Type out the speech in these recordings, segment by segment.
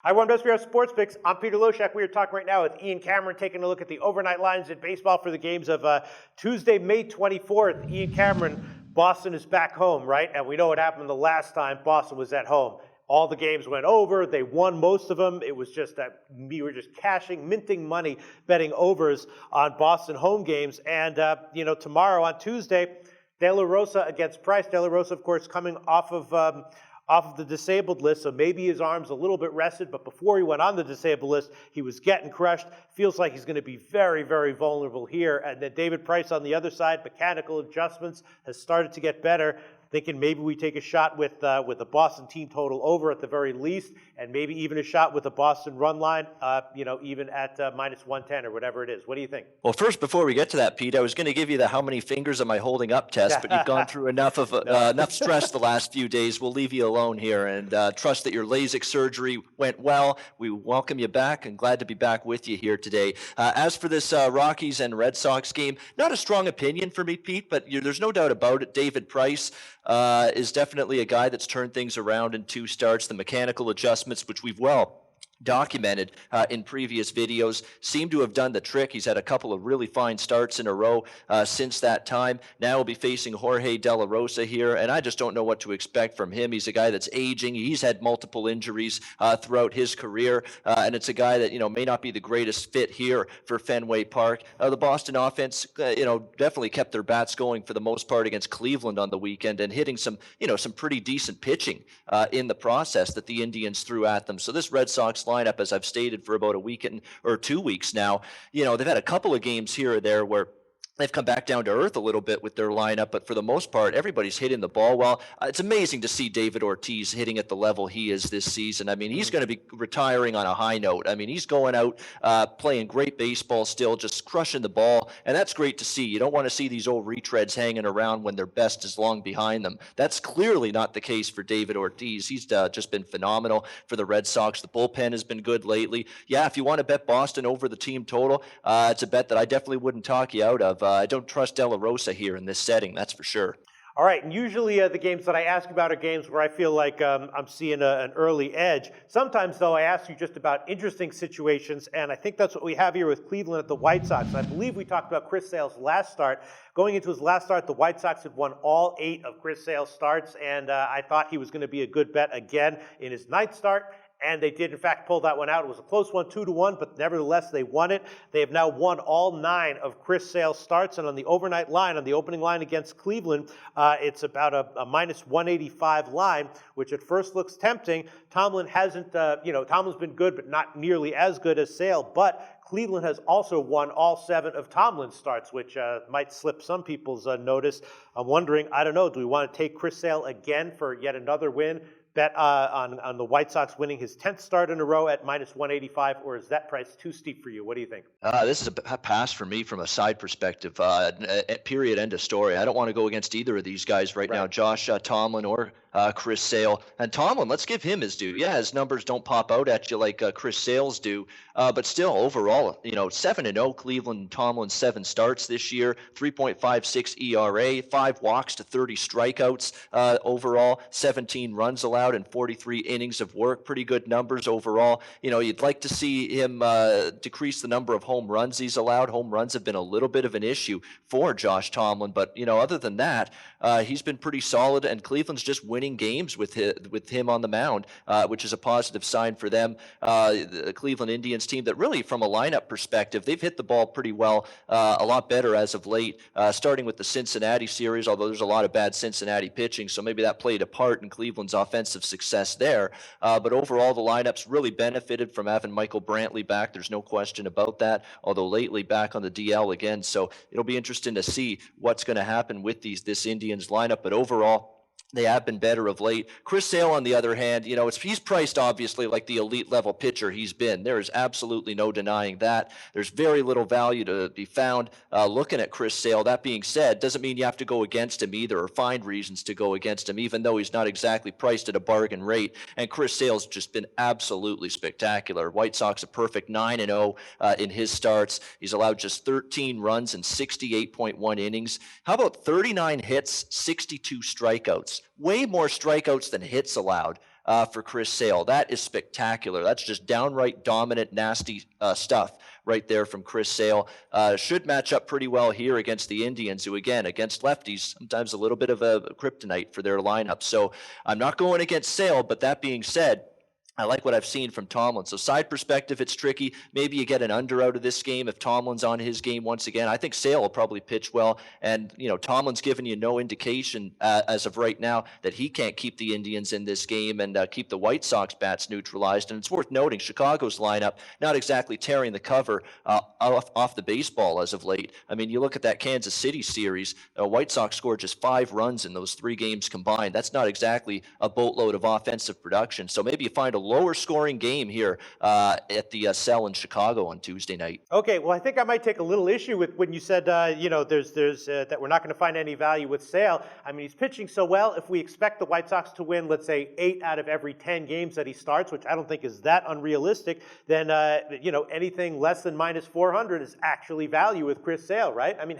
Hi, one best for our sports picks. I'm Peter Loshak. We are talking right now with Ian Cameron, taking a look at the overnight lines in baseball for the games of Tuesday, May 24th. Ian Cameron, Boston is back home, right? And we know what happened the last time Boston was at home. All the games went over. They won most of them. It was just that we were just minting money, betting overs on Boston home games. And, tomorrow on Tuesday, De La Rosa against Price. De La Rosa, of course, coming off of the disabled list, so maybe his arm's a little bit rested, but before he went on the disabled list, he was getting crushed. Feels like he's going to be very, very vulnerable here. And then David Price on the other side, mechanical adjustments, has started to get better. Thinking maybe we take a shot with a Boston team total over at the very least, and maybe even a shot with a Boston run line, even at minus 110 or whatever it is. What do you think? Well, first, before we get to that, Pete, I was going to give you the how many fingers am I holding up test, but you've gone through enough stress the last few days. We'll leave you alone here and trust that your LASIK surgery went well. We welcome you back and glad to be back with you here today. As for this Rockies and Red Sox game, not a strong opinion for me, Pete, but there's no doubt about it. David Price is definitely a guy that's turned things around in 2 starts. The mechanical adjustments, which we've documented in previous videos, seem to have done the trick. He's had a couple of really fine starts in a row since that time. Now we'll be facing Jorge De La Rosa here, and I just don't know what to expect from him. He's a guy that's aging. He's had multiple injuries throughout his career, and it's a guy that may not be the greatest fit here for Fenway Park. The Boston offense, definitely kept their bats going for the most part against Cleveland on the weekend, and hitting some pretty decent pitching in the process that the Indians threw at them. So this Red Sox lineup, as I've stated for about a week or 2 weeks now, they've had a couple of games here or there where they've come back down to earth a little bit with their lineup, but for the most part, everybody's hitting the ball well. It's amazing to see David Ortiz hitting at the level he is this season. I mean, he's going to be retiring on a high note. I mean, he's going out, playing great baseball still, just crushing the ball, and that's great to see. You don't want to see these old retreads hanging around when their best is long behind them. That's clearly not the case for David Ortiz. He's just been phenomenal for the Red Sox. The bullpen has been good lately. Yeah, if you want to bet Boston over the team total, it's a bet that I definitely wouldn't talk you out of. I don't trust De La Rosa here in this setting, that's for sure. All right, and usually the games that I ask about are games where I feel like I'm seeing an early edge. Sometimes, though, I ask you just about interesting situations, and I think that's what we have here with Cleveland at the White Sox. I believe we talked about Chris Sale's last start. Going into his last start, the White Sox had won all 8 of Chris Sale's starts, and I thought he was going to be a good bet again in his 9th start. And they did, in fact, pull that one out. It was a close one, 2-1, but nevertheless, they won it. They have now won all 9 of Chris Sale's starts. And on the overnight line, on the opening line against Cleveland, it's about a minus 185 line, which at first looks tempting. Tomlin hasn't, Tomlin's been good, but not nearly as good as Sale. But Cleveland has also won all 7 of Tomlin's starts, which might slip some people's notice. I'm wondering, I don't know, do we want to take Chris Sale again for yet another win? Bet on the White Sox winning his 10th start in a row at minus 185, or is that price too steep for you? What do you think? This is a pass for me from a side perspective. Period, end of story. I don't want to go against either of these guys right now, Josh Tomlin or Chris Sale. And Tomlin, let's give him his due. Yeah, his numbers don't pop out at you like Chris Sale's do, but still, overall, 7-0 Cleveland. Tomlin 7 starts this year, 3.56 ERA, 5 walks to 30 strikeouts overall, 17 runs allowed in 43 innings of work. Pretty good numbers overall. You'd like to see him decrease the number of home runs he's allowed. Home runs have been a little bit of an issue for Josh Tomlin, but other than that, he's been pretty solid, and Cleveland's just winning games with him on the mound, which is a positive sign for them. The Cleveland Indians team that really, from a lineup perspective, they've hit the ball pretty well, a lot better as of late, starting with the Cincinnati series, although there's a lot of bad Cincinnati pitching, so maybe that played a part in Cleveland's offensive success there. But overall, the lineup's really benefited from having Michael Brantley back. There's no question about that, although lately back on the DL again. So it'll be interesting to see what's going to happen with this Indians lineup. But overall, they have been better of late. Chris Sale, on the other hand, he's priced obviously like the elite level pitcher he's been. There is absolutely no denying that. There's very little value to be found looking at Chris Sale. That being said, doesn't mean you have to go against him either or find reasons to go against him, even though he's not exactly priced at a bargain rate. And Chris Sale's just been absolutely spectacular. White Sox a perfect 9-0 in his starts. He's allowed just 13 runs in 68.1 innings. How about 39 hits, 62 strikeouts? Way more strikeouts than hits allowed for Chris Sale. That is spectacular. That's just downright dominant, nasty stuff right there from Chris Sale. Should match up pretty well here against the Indians, who, again, against lefties, sometimes a little bit of a kryptonite for their lineup. So I'm not going against Sale, but that being said, I like what I've seen from Tomlin. So side perspective, it's tricky. Maybe you get an under out of this game if Tomlin's on his game once again. I think Sale will probably pitch well. And, Tomlin's given you no indication as of right now that he can't keep the Indians in this game and keep the White Sox bats neutralized. And it's worth noting Chicago's lineup, not exactly tearing the cover off the baseball as of late. I mean, you look at that Kansas City series, White Sox scored just 5 runs in those 3 games combined. That's not exactly a boatload of offensive production. So maybe you find a lower scoring game here at the Cell in Chicago on Tuesday night. Okay, well, I think I might take a little issue with when you said, there's that we're not going to find any value with Sale. I mean, he's pitching so well. If we expect the White Sox to win, let's say 8 out of every 10 games that he starts, which I don't think is that unrealistic, then anything less than minus 400 is actually value with Chris Sale, right? I mean,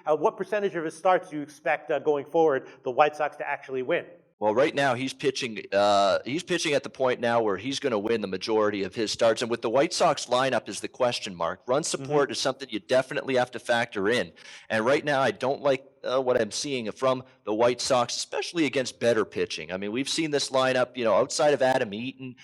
what percentage of his starts do you expect going forward the White Sox to actually win? Well, right now he's pitching at the point now where he's going to win the majority of his starts. And with the White Sox lineup is the question mark. Run support is something you definitely have to factor in. And right now I don't like what I'm seeing from the White Sox, especially against better pitching. I mean, we've seen this lineup, outside of Adam Eaton,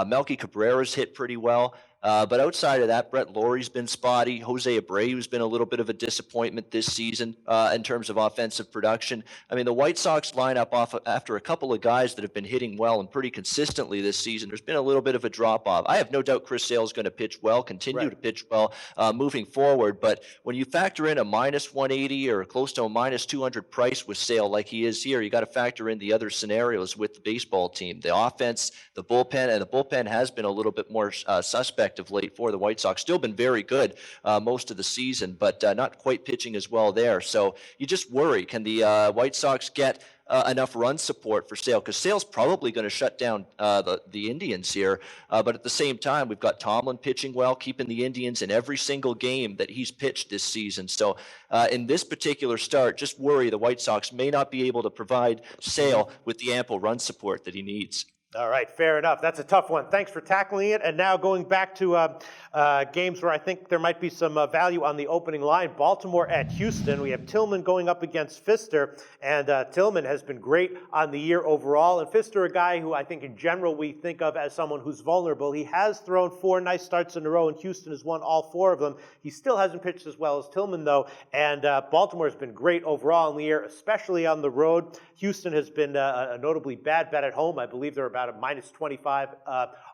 Melky Cabrera's hit pretty well. But outside of that, Brett Lawrie's been spotty. Jose Abreu's been a little bit of a disappointment this season in terms of offensive production. I mean, the White Sox lineup after a couple of guys that have been hitting well and pretty consistently this season, there's been a little bit of a drop-off. I have no doubt Chris Sale's going to pitch well, continue to pitch well moving forward. But when you factor in a minus 180 or close to a minus 200 price with Sale like he is here, you got to factor in the other scenarios with the baseball team, the offense, the bullpen, and the bullpen has been a little bit more suspect of late for the White Sox. Still been very good most of the season, but not quite pitching as well there. So you just worry, can the White Sox get enough run support for Sale? Because Sale's probably going to shut down the Indians here. But at the same time, we've got Tomlin pitching well, keeping the Indians in every single game that he's pitched this season. So in this particular start, just worry the White Sox may not be able to provide Sale with the ample run support that he needs. All right, fair enough. That's a tough one. Thanks for tackling it. And now going back to games where I think there might be some value on the opening line. Baltimore at Houston. We have Tillman going up against Pfister, and Tillman has been great on the year overall. And Pfister, a guy who I think in general we think of as someone who's vulnerable. He has thrown 4 nice starts in a row, and Houston has won all 4 of them. He still hasn't pitched as well as Tillman, though. And Baltimore has been great overall in the year, especially on the road. Houston has been a notably bad bet at home. I believe they're about a minus 25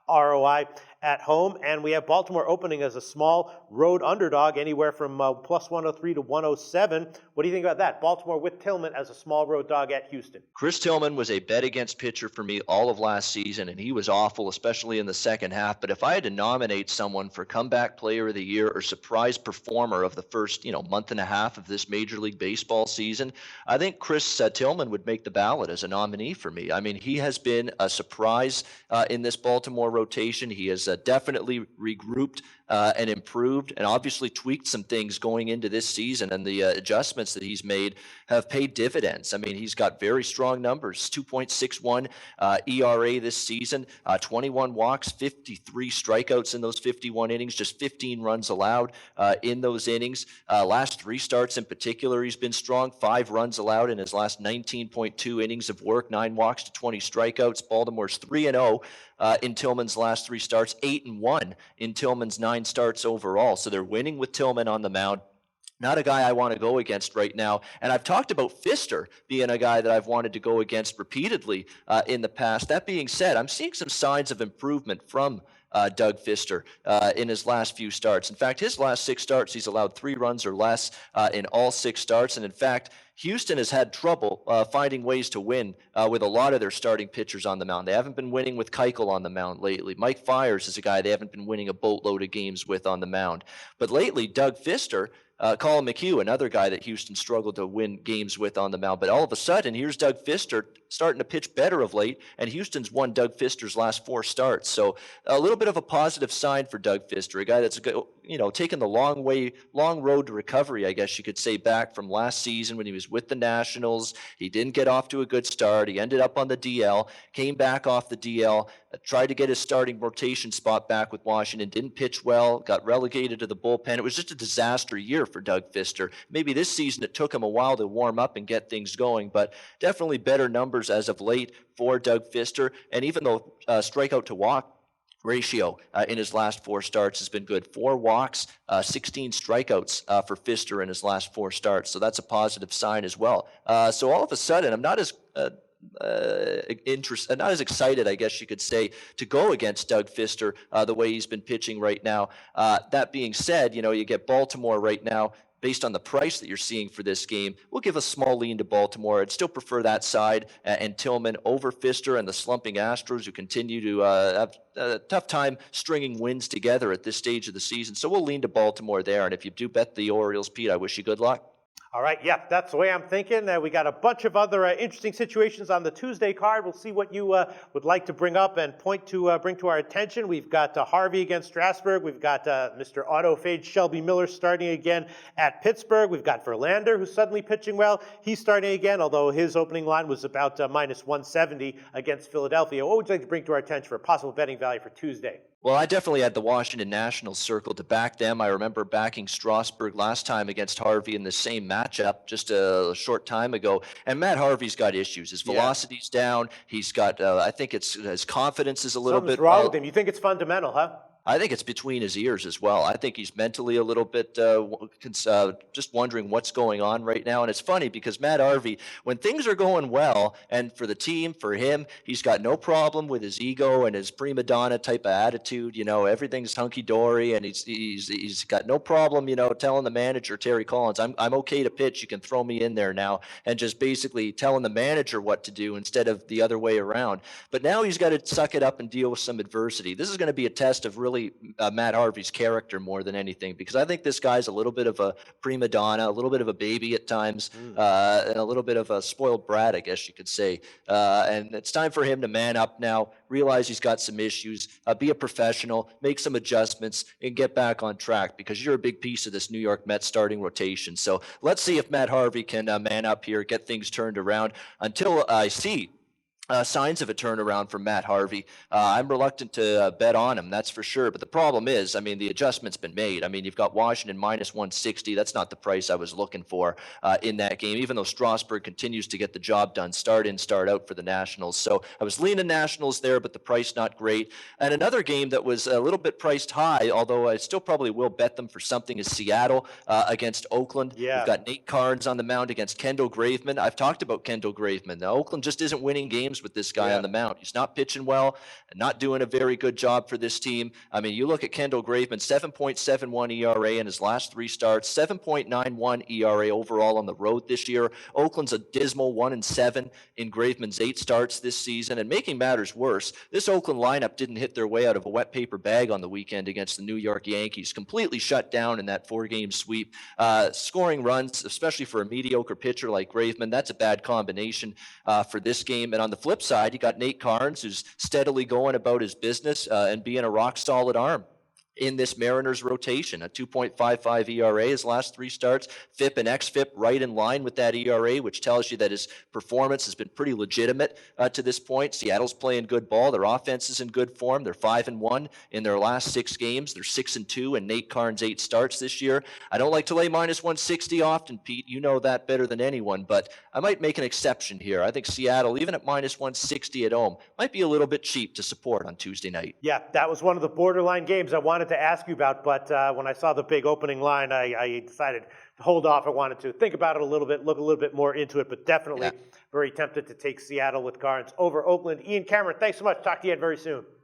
ROI at home. And we have Baltimore opening as a small road underdog, anywhere from plus 103 to 107. What do you think about that? Baltimore with Tillman as a small road dog at Houston. Chris Tillman was a bet against pitcher for me all of last season, and he was awful, especially in the second half. But if I had to nominate someone for comeback player of the year or surprise performer of the first, month and a half of this Major League Baseball season, I think Chris Tillman would make the ballot as a nominee for me. I mean, he has been a surprise in this Baltimore rotation. He has definitely regrouped and improved and obviously tweaked some things going into this season, and the adjustments that he's made have paid dividends. I mean, he's got very strong numbers, 2.61 ERA this season, 21 walks, 53 strikeouts in those 51 innings, just 15 runs allowed in those innings. Last 3 starts in particular, he's been strong, 5 runs allowed in his last 19.2 innings of work, 9 walks to 20 strikeouts. Baltimore's 3-0 in Tillman's last 3 starts, 8-1 in Tillman's 9 starts overall. So they're winning with Tillman on the mound. Not a guy I want to go against right now. And I've talked about Pfister being a guy that I've wanted to go against repeatedly in the past. That being said, I'm seeing some signs of improvement from Doug Pfister in his last few starts. In fact, his last 6 starts, he's allowed 3 runs or less in all 6 starts. And in fact, Houston has had trouble finding ways to win with a lot of their starting pitchers on the mound. They haven't been winning with Keuchel on the mound lately. Mike Fiers is a guy they haven't been winning a boatload of games with on the mound. But lately, Doug Pfister Colin McHugh, another guy that Houston struggled to win games with on the mound. But all of a sudden, here's Doug Fister starting to pitch better of late, and Houston's won Doug Fister's last 4 starts. So a little bit of a positive sign for Doug Fister, a guy that's taken the long road to recovery, I guess you could say, back from last season when he was with the Nationals. He didn't get off to a good start. He ended up on the DL, came back off the DL, tried to get his starting rotation spot back with Washington, didn't pitch well, got relegated to the bullpen. It was just a disaster year for Doug Fister. Maybe this season it took him a while to warm up and get things going, but definitely better numbers as of late for Doug Fister. And even though strikeout to walk ratio in his last 4 starts has been good. 4 walks, 16 strikeouts for Fister in his last 4 starts. So that's a positive sign as well. So all of a sudden, I'm not as not as excited, I guess you could say, to go against Doug Fister the way he's been pitching right now. That being said, you get Baltimore right now. Based on the price that you're seeing for this game, we'll give a small lean to Baltimore. I'd still prefer that side and Tillman over Fister and the slumping Astros, who continue to have a tough time stringing wins together at this stage of the season. So we'll lean to Baltimore there. And if you do bet the Orioles, Pete, I wish you good luck. All right, yeah, that's the way I'm thinking. We got a bunch of other interesting situations on the Tuesday card. We'll see what you would like to bring up and bring to our attention. We've got Harvey against Strasburg. We've got Mr. Auto Fade Shelby Miller starting again at Pittsburgh. We've got Verlander, who's suddenly pitching well. He's starting again, although his opening line was about minus 170 against Philadelphia. What would you like to bring to our attention for a possible betting value for Tuesday? Well, I definitely had the Washington Nationals circled to back them. I remember backing Strasburg last time against Harvey in the same matchup just a short time ago. And Matt Harvey's got issues. His velocity's down. He's got, I think his confidence is a little Something's bit wrong with him. You think it's fundamental, huh? I think it's between his ears as well. I think he's mentally a little bit just wondering what's going on right now. And it's funny because Matt Harvey, when things are going well, and for the team, for him, he's got no problem with his ego and his prima donna type of attitude. Everything's hunky-dory, and he's got no problem, telling the manager, Terry Collins, I'm okay to pitch. You can throw me in there now, and just basically telling the manager what to do instead of the other way around. But now he's got to suck it up and deal with some adversity. This is going to be a test of really Matt Harvey's character more than anything, because I think this guy's a little bit of a prima donna, a little bit of a baby at times, and a little bit of a spoiled brat, I guess you could say. And it's time for him to man up now, realize he's got some issues, be a professional, make some adjustments, and get back on track, because you're a big piece of this New York Mets starting rotation. So let's see if Matt Harvey can man up here, get things turned around. Until I see signs of a turnaround from Matt Harvey, I'm reluctant to bet on him, that's for sure. But the problem is, the adjustment's been made. You've got Washington minus 160. That's not the price I was looking for in that game, even though Strasburg continues to get the job done, start in, start out for the Nationals. So I was leaning Nationals there, but the price not great. And another game that was a little bit priced high, although I still probably will bet them for something, is Seattle against Oakland. Yeah. We've got Nate Karns on the mound against Kendall Graveman. I've talked about Kendall Graveman. Now, Oakland just isn't winning games with this guy on the mound. He's not pitching well, not doing a very good job for this team. You look at Kendall Graveman, 7.71 ERA in his last 3 starts, 7.91 ERA overall on the road this year. Oakland's a dismal 1-7 in Graveman's 8 starts this season. And making matters worse, this Oakland lineup didn't hit their way out of a wet paper bag on the weekend against the New York Yankees. Completely shut down in that 4-game sweep. Scoring runs, especially for a mediocre pitcher like Graveman, that's a bad combination for this game. And on the flip side, you got Nate Karns, who's steadily going about his business and being a rock-solid arm in this Mariners rotation. A 2.55 ERA his last 3 starts, FIP and XFIP right in line with that ERA, which tells you that his performance has been pretty legitimate to this point. Seattle's playing good ball. Their offense is in good form. They're 5-1 in their last 6 games. They're 6-2 in Nate Karns' 8 starts this year. I don't like to lay minus 160 often, Pete. You know that better than anyone, but I might make an exception here. I think Seattle, even at minus 160 at home, might be a little bit cheap to support on Tuesday night. Yeah, that was one of the borderline games I wanted to ask you about, but when I saw the big opening line, I decided to hold off. I wanted to think about it a little bit, look a little bit more into it, but definitely very tempted to take Seattle with Karns over Oakland. Ian Cameron, thanks so much. Talk to you again very soon.